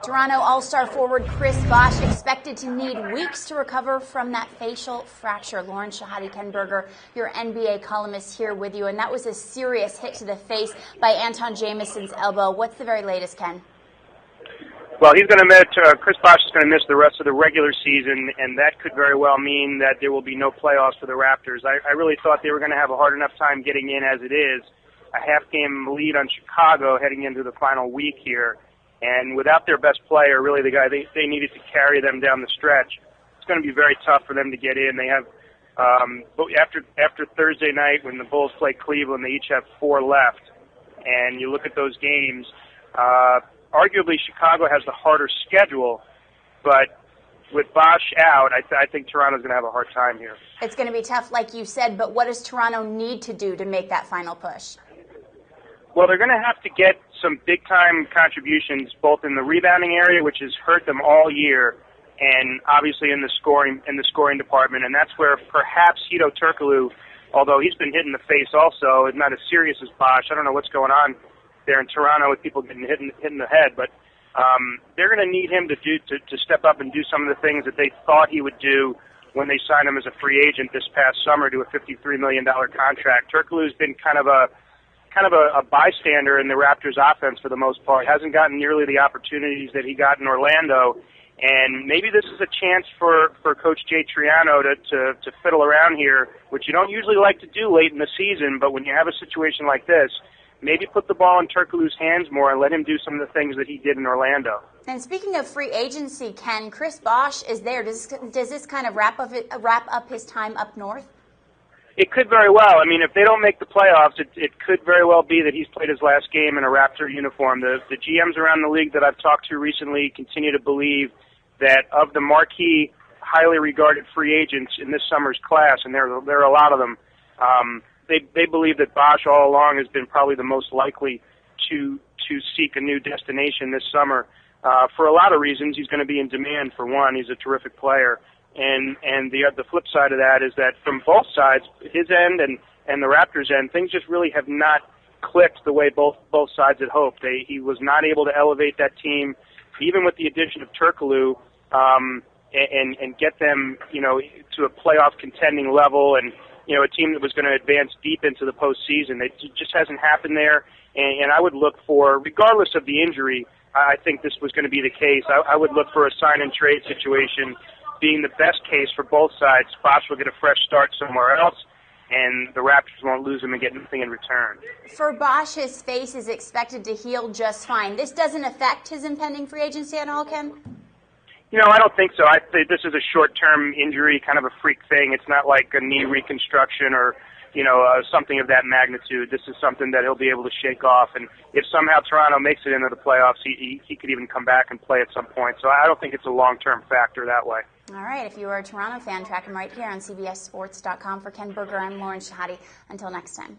Toronto All-Star forward Chris Bosh expected to need weeks to recover from that facial fracture. Lauren Shehadi, Ken Berger, your NBA columnist here with you. And that was a serious hit to the face by Anton Jamison's elbow. What's the very latest, Ken? Well, he's going to miss. Chris Bosh is going to miss the rest of the regular season, and that could very well mean that there will be no playoffs for the Raptors. I really thought they were going to have a hard enough time getting in as it is. A half-game lead on Chicago heading into the final week here. And without their best player, really the guy they needed to carry them down the stretch, it's going to be very tough for them to get in. They have, after Thursday night when the Bulls play Cleveland, they each have 4 left. And you look at those games, arguably Chicago has the harder schedule, but with Bosh out, I think Toronto's going to have a hard time here. It's going to be tough, like you said, but what does Toronto need to do to make that final push? Well, they're going to have to get some big-time contributions, both in the rebounding area, which has hurt them all year, and obviously in the scoring department. And that's where perhaps Hedo Turkoglu, although he's been hit in the face also, is not as serious as Bosh. I don't know what's going on there in Toronto with people getting hit in the head, but they're going to need him to step up and do some of the things that they thought he would do when they signed him as a free agent this past summer to a $53 million contract. Turkoglu's been kind of a bystander in the Raptors offense for the most part. Hasn't gotten nearly the opportunities that he got in Orlando. And maybe this is a chance for Coach Jay Triano to fiddle around here, which you don't usually like to do late in the season, but when you have a situation like this, maybe put the ball in Turkoglu's hands more and let him do some of the things that he did in Orlando. And speaking of free agency, Ken, Chris Bosh is there. Does this kind of wrap up his time up north? It could very well. I mean, if they don't make the playoffs, it could very well be that he's played his last game in a Raptor uniform. The GMs around the league that I've talked to recently continue to believe that of the marquee, highly regarded free agents in this summer's class, and there are a lot of them, they believe that Bosh all along has been probably the most likely to seek a new destination this summer. For a lot of reasons, he's going to be in demand. For one, he's a terrific player. And the flip side of that is that from both sides, his end and the Raptors' end, things just really have not clicked the way both sides had hoped. He was not able to elevate that team, even with the addition of Turkoglu, and get them, to a playoff contending level, and a team that was going to advance deep into the postseason. It just hasn't happened there. And I would look for, regardless of the injury, I think this was going to be the case. I would look for a sign and trade situation being the best case for both sides. Bosh will get a fresh start somewhere else, and the Raptors won't lose him and get anything in return. For Bosh, his face is expected to heal just fine. This doesn't affect his impending free agency at all, Ken? I don't think so. I think this is a short-term injury, kind of a freak thing. It's not like a knee reconstruction or, something of that magnitude. This is something that he'll be able to shake off. And if somehow Toronto makes it into the playoffs, he could even come back and play at some point. So I don't think it's a long-term factor that way. All right. If you are a Toronto fan, track him right here on CBSSports.com. For Ken Berger, I'm Lauren Shehadi. Until next time.